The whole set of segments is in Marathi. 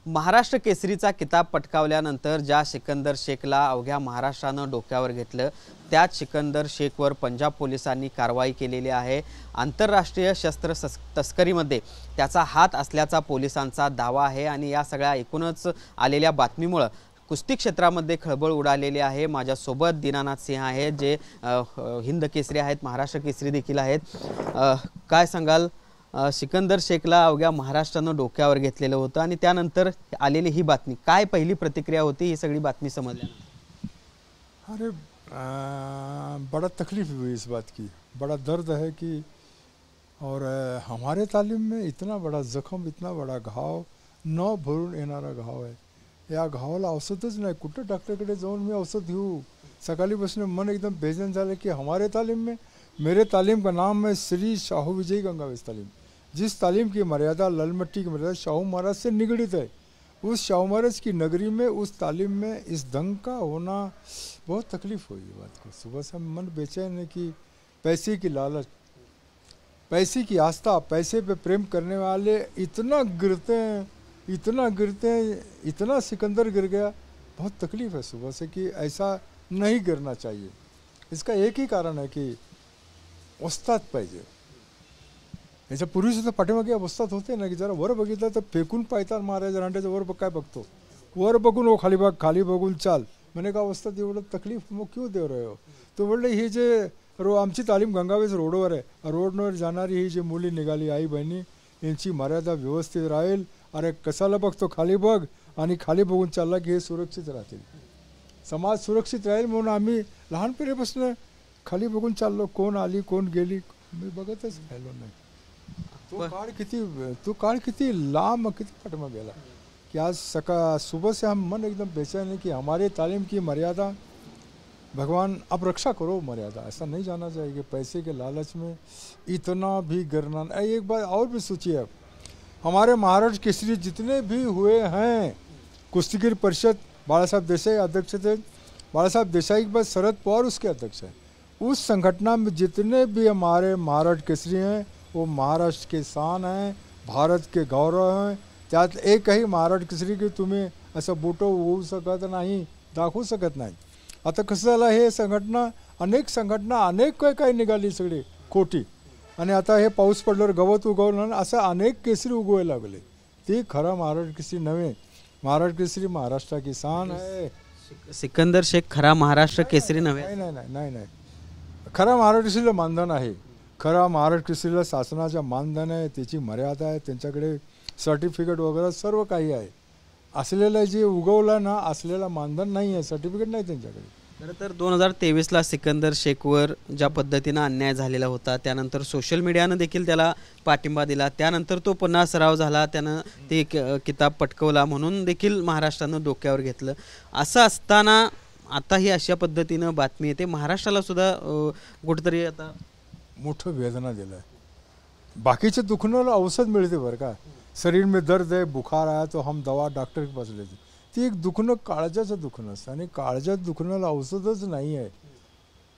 महाराष्ट्र केसरीचा किताब पटकावल्यानंतर ज्या सिकंदर शेखला अवघ्या महाराष्ट्रानं डोक्यावर घेतलं त्याच सिकंदर शेखवर पंजाब पोलिसांनी कारवाई केलेली आहे। आंतरराष्ट्रीय शस्त्र तस्करीमध्ये त्याचा हात असल्याचा पोलिसांचा दावा आहे आणि या सगळ्या एकूणच आलेल्या बातमीमुळे कुस्ती क्षेत्रामध्ये खळबळ उडालेली आहे। माझ्यासोबत दीनानाथ सिंह आहेत जे हिंद केसरी आहेत, महाराष्ट्र केसरी देखील आहेत। काय सांगाल, सिकंदर शेखला अवघ्या महाराष्ट्रानं डोक्यावर घेतलेलं होतं आणि त्यानंतर आलेली ही बातमी, काय पहिली प्रतिक्रिया होती ही सगळी बातमी समजल्यानंतर? अरे बड़ा तकलीफ हुई इस बात की, बड़ा दर्द है कि और हमारे तालीम में इतना बड़ा जखम, इतना बड़ा घाव, न भरून येणारा घाव आहे। या घावाला औषधच नाही, कुठं डॉक्टरकडे जाऊन मी औषध घेऊ? सकाळीपासून मन एकदम बेचैन झालं की हमारे तालीम में, मेरे तालीम का नाम है श्री शाहू विजय गंगावेश तालीम, जिस तालीम की मर्यादा ललमट्टी की मर्यादा शाहू महाराज से निगड़ित है। उस शाहू महाराज की नगरी में, उस तालीम में इस दंग का होना बहुत तकलीफ हुई। बात को सुबह से मन बेचैन है कि पैसे की लालच, पैसे की आस्था, पैसे पे प्रेम करने वाले इतना गिरते हैं, इतना गिरते हैं, इतना सिकंदर गिर गया। बहुत तकलीफ है सुबह से कि ऐसा नहीं गिरना चाहिए। इसका एक ही कारण है कि वस्ताद पाहिजे। याच्या पूर्वी सुद्धा पाठीमागे वस्ताद होते ना, की जरा वर बघितलं तर फेकून पायतात महाराज रांड्याच्या वर काय बघतो, वर बघून वो खाली बघ, खाली बघून चाल। मैंने कहा वस्ताद एवढं तकलीफ मग क्यों दे रहे हो? तो बोलले ही जे आमची तालीम गंगावेश रोडवर आहे, रोडवर जाणारी ही जी मुली निघाली आई बहिणी, यांची मर्यादा व्यवस्थित राहील। अरे कशाला बघतो, खाली बघ आणि खाली बघून चालला की हे सुरक्षित राहतील, समाज सुरक्षित राहील म्हणून आम्ही लहानपणीपासून खाली बघून चाललो। कोण आली कोण गेली मी बघतच राहिलो नाही। तो काळ किती लांब, किती पाठीमागे गेला कि आज सुबह से हम मन एकदम बेचैन है कि हमारे तालीम की मर्यादा, भगवान अब रक्षा करो मर्यादा। ऐसा नहीं जाना चाहिए कि पैसे के लालच में इतना भी गिरना। एक बात और भी सोचिए, हमारे महाराष्ट्र केसरी जितने भी हुए हैं, कुश्तीगीर परिषद बाला साहब देसाई अध्यक्ष थे, बाला साहब देसाई के बाद शरद पवार उसके अध्यक्ष हैं। उस संगठन में जितने भी हमारे महाराष्ट्र केसरी हैं वो महाराष्ट्र के शान हैं, भारत के गौरव हैं। त्यात एकही महाराष्ट्र केसरी की तुम्ही असं बोटं होऊ शकत नाही, दाखवू शकत नाही। आता कसं झालं, हे अनेक संघटना अनेक काही निघाली सगळी खोटी, आणि आता हे पाऊस पडल्यावर गवत उगवलं, असं अनेक केसरी उगवायला लागले। ते खरा महाराष्ट्र केसरी नव्हे, महाराष्ट्र केसरी महाराष्ट्र की शान आहे। सिकंदर शेख खरा महाराष्ट्र केसरी नव्हे? नाही, खरा महाराष्ट्र केसरीला मानधन आहे, खरा महाराष्ट्र केसरीला शासनाच्या मानधन आहे, त्याची मर्यादा आहे, त्यांच्याकडे सर्टिफिकेट वगैरे सर्व काही आहे। असलेलं जे उगवलं ना, असलेला मानधन नाही आहे, सर्टिफिकेट नाही त्यांच्याकडे। खरं तर 2023ला सिकंदर शेखवर ज्या पद्धतीनं अन्याय झालेला होता, त्यानंतर सोशल मीडियानं देखील त्याला पाठिंबा दिला, त्यानंतर तो पुन्हा सराव झाला, त्यानं ते किताब पटकवला म्हणून देखील महाराष्ट्रानं डोक्यावर घेतलं। असं असताना आता ही अशा पद्धतीनं बातमी येते, महाराष्ट्राला सुद्धा कुठेतरी आता मोठं वेदना दिलं आहे। बाकीचे दुखण्याला औषध मिळते बरं का, शरीर में दर्द है, बुखार आया तो हम दवा डॉक्टर के पास लेते, ती एक दुखणं काळजाचं दुखणं असतं आणि काळजात दुखण्याला औषधच नाही आहे।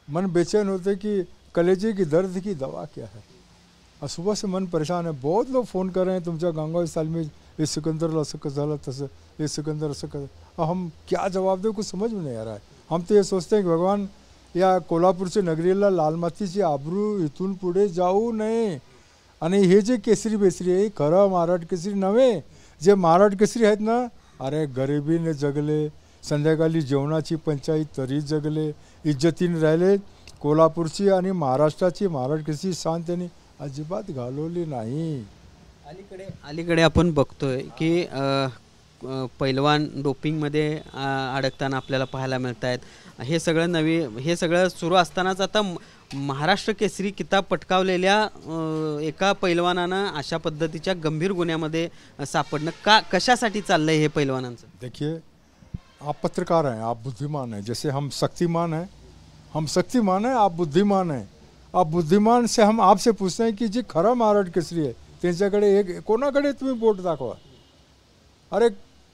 मन बेचैन होते कि कलेजे की दर्द की दवा क्या है। और सुबह से मन परेशान है, बहुत लोग फ़ोन कर रहे हैं तुमच्या गंगावेश तालीम में ये सिकंदरला असं कसं झालं, तसं ये सिकंदर असं कसं। अब हम क्या जवाब दें, कुछ समझ में नहीं आ रहा है। हम तो ये सोचते हैं कि भगवान या कोल्हापूरच्या नगरीला लाल मातीची आबरू इथून पुढे जाऊ नये, आणि हे जे केसरी बेसरी आहे खरं महाराष्ट्र केसरी नव्हे। जे महाराष्ट्र केसरी आहेत ना, अरे गरिबीने जगले, संध्याकाळी जेवणाची पंचायत तरी जगले, इज्जतीने राहिले। कोल्हापूरची आणि महाराष्ट्राची महाराष्ट्र केसरी शान त्यांनी अजिबात घालवली नाही। अलीकडे आपण बघतोय की पैलवान डोपिंगमध्ये अडकताना आपल्याला पाहायला मिळत आहेत। हे सगळं सुरू असतानाच आता महाराष्ट्र केसरी किताब पटकावलेल्या एका पैलवानानं अशा पद्धतीच्या गंभीर गुन्ह्यामध्ये सापडणं कशासाठी चाललंय हे पैलवानांचं? देखिए, आप पत्रकार हैं, आप बुद्धिमान हैं, जैसे हम शक्तिमान हैं, आप बुद्धिमान हैं। आप बुद्धिमान से हम आपसे पूछते हैं कि जी खरा महाराष्ट्र केसरी आहे त्यांच्याकडे एक कोणाकडे तुम्ही बोट दाखवा। अरे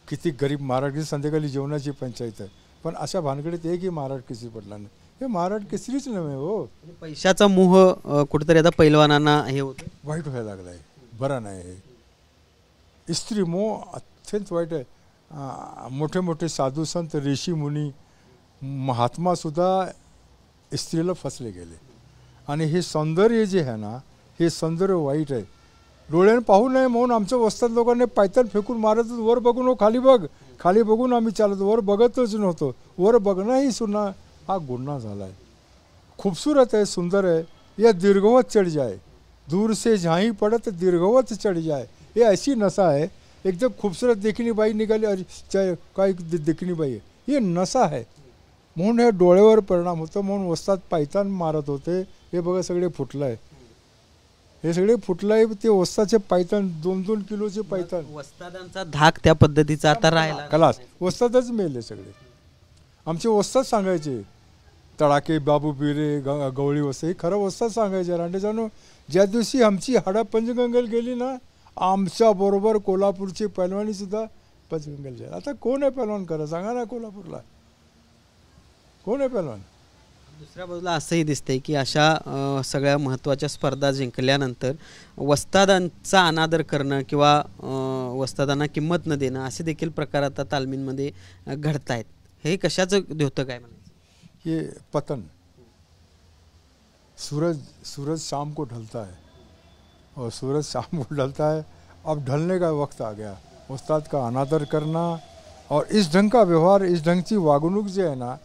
किती गरीब महाराष्ट्र संध्याकाळी जेवणाची पंचायत आहे, पण अशा भानगडीत एकही महाराष्ट्र केसरी पडला नाही। हे महाराष्ट्र केसरीच नव्हे हो, पैशाचा मोह कुठेतरी आता पैलवानांना हे होतं, वाईट व्हायला लागलाय, बरं नाही। स्त्री मोह अत्यंत वाईट आहे. मोठे मोठे साधू संत ऋषी मुनी महात्मासुद्धा स्त्रीला फसले गेले. आणि हे सौंदर्य जे आहे ना, हे सौंदर्य वाईट आहे. डोळ्याने पाहू नये म्हणून आमच्या वस्तात लोकांनी पायतान फेकून मारत, वर बघून खाली बघ, खाली बघून आम्ही चालत, वर बघतच नव्हतो. वर बघणंही सुद्धा हा गुन्हा झाला आहे. खूबसूरत है, सुंदर है, यह दीर्घवत चढ़ जाए, दूर से जहाँ पड़त दीर्घवत चढ़ जाए. ये ऐसी नशा है. एकदम खूबसूरत देखणी बाई निघाली, अरे चाहे काय देखणी बाई आहे, हे नशा आहे. म्हणून हे डोळ्यावर परिणाम होतो. म्हणून वस्तात पायतान मारत होते. हे बघा सगळे फुटलं आहे, हे सगळे फुटलं आहे. ते वस्ताचे पायतान 2-2 किलोचे पायतान. वस्तादांचा धाक त्या पद्धतीचा आता राहिला खलास वस्तातच मेले सगळे. आमचे वस्तात सांगायचे तडाके बाबू बिरे गवळी वस्ता, हे खरं वस्तात सांगायचे. रांडे जाणू ज्या दिवशी आमची हाडा पंचगंगेल गेली ना, आमच्या बरोबर कोल्हापूरची पैलवानी सुद्धा पंचगंगेल जाईल. आता कोण आहे पैलवान खरं सांगा ना, कोल्हापूरला कोण आहे पैलवान? दुसऱ्या बाजूला असंही दिसतंय की अशा सगळ्या महत्त्वाच्या स्पर्धा जिंकल्यानंतर वस्तादांचा अनादर करणं किंवा वस्तादांना किंमत न देणं असे देखील प्रकार आता तालमींमध्ये घडत आहेत. हे कशाचं द्योतं काय म्हणायचं? ये पतन. सूरज शाम को ढलता है और सूरज शाम को ढलता है. अब ढलने का वक्त आ गया. उस्ताद का अनादर करना और इस ढंग का व्यवहार, इस ढंगची वागणूक जे आहे ना,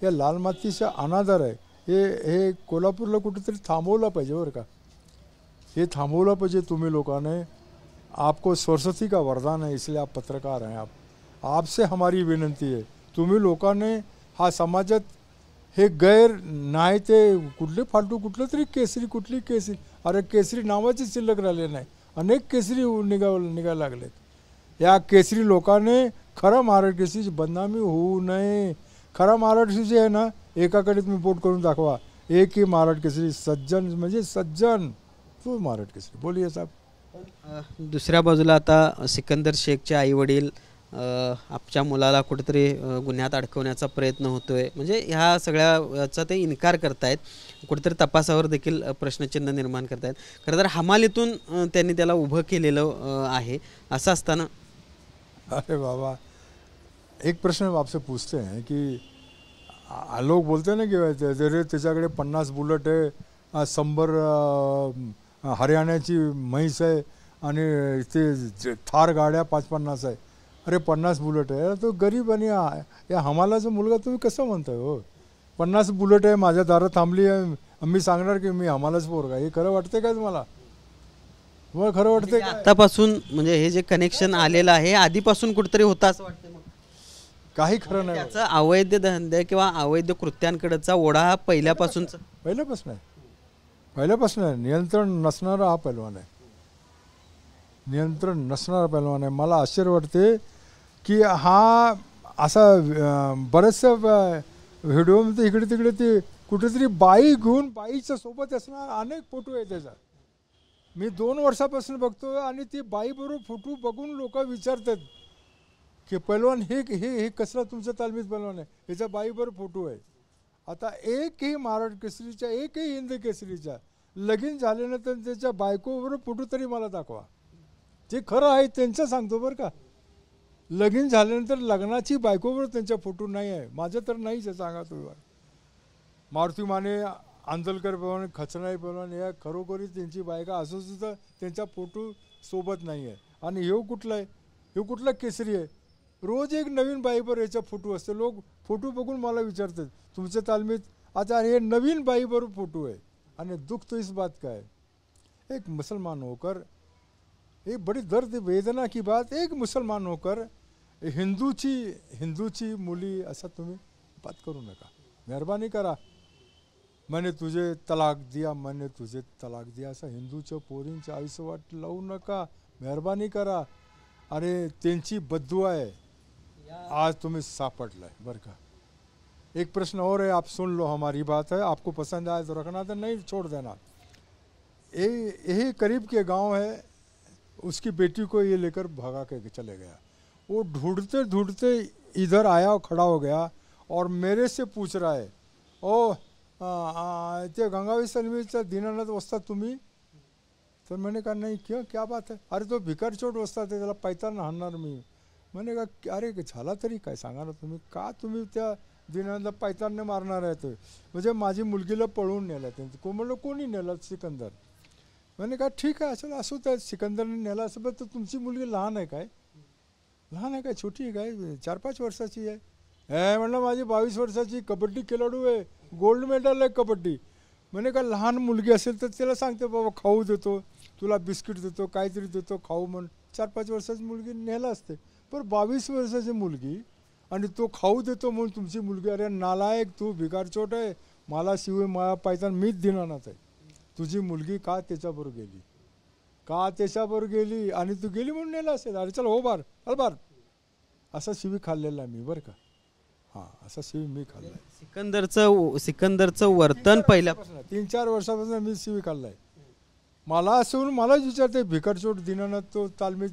या लाल मातीचा अनादर आहे. हे कोल्हापूरला कुठेतरी थांबवलं पाहिजे बरं का. हे थांबवलं पाहिजे तुम्ही लोकांनी. आपको सरस्वती का वरदान है, इसलिए आप पत्रकार हैं. आपसे हमारी विनंती है, तुम्ही लोकांनी हा समाजात हे गैर नाही ते कुठले फालतू कुठलं तरी केसरी, कुठली केसरी, अरे केसरी नावाची शिल्लक राहिले नाही. अनेक केसरी निघायला लागलेत. या केसरी लोकांनी खरं महाराष्ट्र केसरीची बदनामी होऊ नये. खरा महाराष्ट्र जे आहे ना, एकाकडे तुम्ही बोट करून दाखवा, एक ही महाराष्ट्र केसरी सज्जन म्हणजे सज्जन, तो महाराष्ट्र केसरी. बोलिये साहेब. दुसऱ्या बाजूला आता सिकंदर शेखचे आई वडील आपच्या मुलाला कुठेतरी गुन्ह्यात अडकवण्याचा प्रयत्न होतोय, म्हणजे ह्या सगळ्याचा ते इन्कार करतायत. कुठेतरी तपासावर देखील प्रश्नचिन्ह निर्माण करतायत. खरं तर हमालीतून त्यांनी त्याला उभं केलेलं आहे. असं असताना अरे बाबा, एक प्रश्न आपसे पूछते हैं कि लोग बोलते हैं ना कि अरे त्याच्याकडे 50 बुलेट आहे, 100 हरियाणाची म्हैस आहे आणि ते थार गाड्या 5-50 आहे. अरे 50 बुलेट आहे, तो गरीब आणि या हमालाचा मुलगा तुम्ही कसं म्हणताय हो? 50 बुलेट आहे, माझ्या दारात थांबली आहे, मी सांगणार की मी हमालाच पोरगा. हे खरं वाटतंय का तुम्हाला? खरं वाटतंय का? आतापासून म्हणजे हे जे कनेक्शन आलेलं आहे आधीपासून कुठेतरी होतं असं वाटतं. काही खरं नाही. त्याचा अवैध धंदे किंवा अवैध कृत्यांकडेचा ओढा हा पहिल्यापासून आहे. नियंत्रण नसणारा हा पैलवान आहे. नियंत्रण नसणारा पैलवान आहे. मला आश्चर्य वाटते की हा असा बरेचशा व्हिडिओमध्ये इकडे तिकडे ते कुठेतरी बाई घेऊन बाईच्या सोबत असणार अनेक फोटो आहे त्याचा. मी 2 वर्षापासून बघतो आणि ती बाईबरोबर फोटो बघून लोक विचारतात की पैलवान हे कसला तुमच्या तालमीत पैलवान आहे, ह्याच्या बाईबरोबर फोटो आहे. आता एकही महाराष्ट्र केसरीचा, एकही हिंद केसरीचा लगीन झाल्यानंतर त्याच्या बायकोबरोबर फोटो तरी मला दाखवा. जे खरं आहे त्यांचं सांगतो बरं का. लगीन झाल्यानंतर लग्नाची बायकोबरोबर त्यांचा फोटो नाही आहे. माझं तर नाहीच आहे. सांगा तुम्ही. मारुती माने, आंदोलकर पैलवान, खचनाई पैलवान या खरोखरी त्यांची बायका असून सुद्धा त्यांचा फोटो सोबत नाही आहे. आणि हे कुठला आहे, हे कुठला केसरी आहे? रोज एक नवीन बाईबरोबर याचा फोटो असतो. लोक फोटो बघून मला विचारतात तुमच्या तालमीत आता हे नवीन बाईबरोबर फोटो आहे. आणि दुख तो इस बात का है, एक मुसलमान होकर, एक बड़ी दर्द वेदना की बात, एक मुसलमान होकर हिंदूची मुली असा तुम्ही बात करू नका. मेहरबानी करा. मैंने तुझे तलाक दिया, मैंने तुझे तलाक दिया असं हिंदूच्या पोरींचं आयुष्य वाट लावू नका. मेहरबानी करा. अरे त्यांची बद्दुआ आहे. आज तुम्हें सापड़ला है बरं का. एक प्रश्न और है, आप सुन लो, हमारी बात है, आपको पसंद आए तो रखना, तो नहीं छोड़ देना. यही करीब के गांव है, उसकी बेटी को ये लेकर भगा के चले गया. वो ढूंढते ढूंढते इधर आया और खड़ा हो गया और मेरे से पूछ रहा है, ओ ते गंगावी सलमीचा दीनानाथ वस्ताद तुम्ही? तर मैंने कहा नहीं, क्यों, क्या बात है? अरे तो भिकार चोट वस्ताद है, त्याला पैतान हाणणार मी. म्हणे का अरे झाला तरी काय सांगा ना तुम्ही, का तुम्ही त्या दिनाला पायतानने मारणार आहे? म्हणजे माझी मुलगीला पळवून नेला त्यांनी. म्हणलं कोणी नेलं? सिकंदर. म्हणे का ठीक आहे असेल, असू त्या सिकंदरने नेला असं, पण तर तुमची मुलगी लहान आहे काय? लहान आहे काय? छोटी आहे काय? 4-5 वर्षाची आहे. म्हणलं माझी 22 वर्षाची कबड्डी खेळाडू आहे, गोल्ड मेडल आहे कबड्डी. म्हणे का लहान मुलगी असेल तर त्याला सांगते बाबा खाऊ देतो, तुला बिस्किट देतो, काहीतरी देतो खाऊ म्हणून. 4-5 वर्षाची मुलगी नेला असते, पण 22 वर्षाची मुलगी आणि तो खाऊ देतो म्हणून तुमची मुलगी. अरे नालायक, तू भिकारचोट आहे, मला शिवाय माया पायतान मीच दिनानाथ आहे. तुझी मुलगी का त्याच्याबरोबर गेली? का त्याच्याबरोबर गेली? आणि तू गेली म्हणून नेला असेल. अरे चल हो बार अलबार. असा शिवी खाल्लेला आहे मी बरं का. हां, असा शिवी मी खाल्ला आहे. सिकंदरचं वर्तन पहिल्यापासून 3-4 वर्षापासून मी शिवी खाल्ला आहे. मला असं मलाच विचारते भिकारचोट दिनानाथ, तो तालमी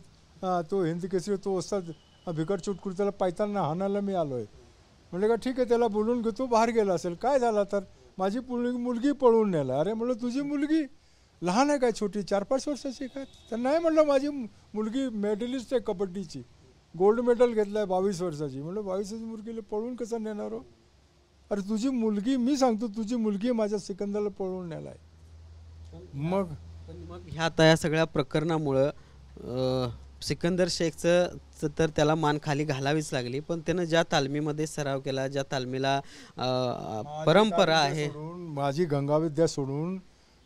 तो हिंद केसरी तो असतात भिकारचोट करून त्याला पायताना हाणायला मी आलो आहे. म्हणजे का ठीक आहे, त्याला बोलून घेतो, बाहेर गेला असेल. काय झालं तर माझी मुलगी पळवून नेला. अरे म्हणलं तुझी मुलगी लहान आहे काय? छोटी 4-5 वर्षाची काय? तर नाही म्हणलं माझी मुलगी मेडलिस्ट आहे कबड्डीची, गोल्ड मेडल घेतलं आहे 22 वर्षाची. म्हणलं 22 वर्षाची मुलगीला पळवून कसं नेणार हो? अरे तुझी मुलगी, मी सांगतो तुझी मुलगी माझ्या सिकंदरला पळवून नेला आहे. मग ह्या आता या सगळ्या प्रकरणामुळं सिकंदर शेखचं तर त्याला मान खाली घालावीच लागली, पण त्यानं ज्या तालमीमध्ये सराव केला, ज्या तालमीला परंपरा आहे, माझी गंगाविद्या सोडून,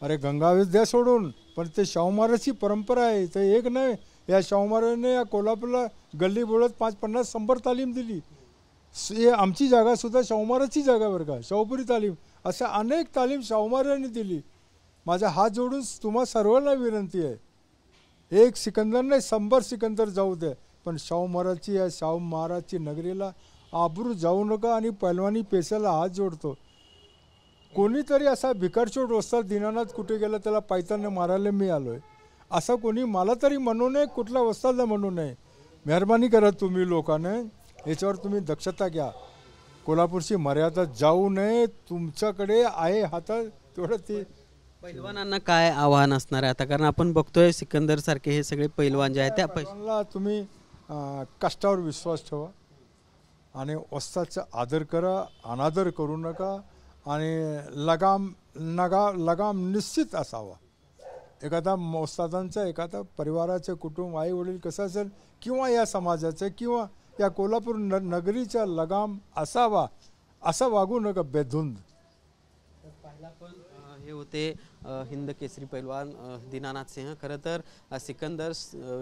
अरे गंगाविद्या सोडून पण ते शाहू महाराजची परंपरा आहे. तर एक नाही, या शाहू महाराजांनी या कोल्हापूरला गल्ली बोळत 5-50-100 तालीम दिली. हे आमची जागासुद्धा शाहू महाराजची जागा बरं का, शाहूपुरी तालीम. अशा अनेक तालीम शाहू महाराजांनी दिली. माझा हात जोडून तुम्हा सर्वांना विनंती आहे, एक सिकंदर नाही 100 सिकंदर जाऊ दे, पण शाहू महाराजची या शाहू महाराजची नगरीला आबरू जाऊ नका. आणि पैलवानी पेशाला हात जोडतो. कोणीतरी असा भिकारचोट वस्ताद दीनानाथ कुठे गेला त्याला पायताने मारायला मी आलो आहे असं कोणी मला तरी म्हणू नये, कुठल्या वस्तादला म्हणू नये. मेहरबानी करा तुम्ही लोकांनी याच्यावर तुम्ही दक्षता घ्या. कोल्हापूरची मर्यादा जाऊ नये. तुमच्याकडे आहे हातात तेवढं. ते पैलवानांना काय आव्हान असणार आहे आता? कारण आपण बघतोय सिकंदर सारखे हे सगळे पैलवान जे आहेत त्या पैलवानला तुम्ही कष्टावर विश्वास ठेवा आणि वस्तादचा आदर करा, अनादर करू नका. आणि लगाम निश्चित असावा. एखादा वस्तादांचा, एखादा परिवाराचे कुटुंब, आई वडील कसं असेल, किंवा या समाजाचं किंवा या कोल्हापूर नगरीचा लगाम असावा. असं वागू नका बेधुंद. हे होते हिंद केसरी पैलवान दीनानाथ सिंह. खरं तर सिकंदर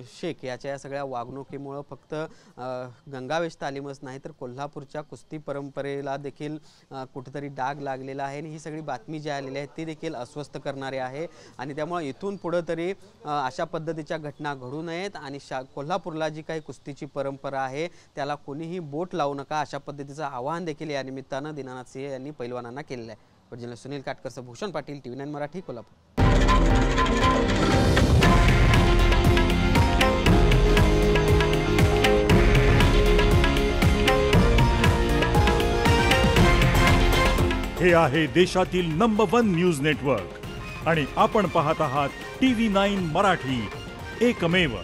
शेख याच्या या सगळ्या वागणुकीमुळं फक्त गंगावेश तालीमच नाही तर कोल्हापूरच्या कुस्ती परंपरेला देखील कुठेतरी डाग लागलेला आहे. आणि ही सगळी बातमी जी आलेली आहे ती देखील अस्वस्थ करणारी आहे. आणि त्यामुळे इथून पुढं तरी अशा पद्धतीच्या घटना घडू नयेत. आणि कोल्हापूरला जी काही कुस्तीची परंपरा आहे त्याला कोणीही बोट लावू नका, अशा पद्धतीचं आवाहन देखील या निमित्तानं दीनानाथ सिंह यांनी पैलवानांना केलेलं आहे. Original Sunil Katkar, Bhushan Patil, TV9 Marathi, Kolhapur. हे आहे देशातील नंबर 1 न्यूज नेटवर्क आणि आपण पाहत आहात TV9 मराठी, एकमेव.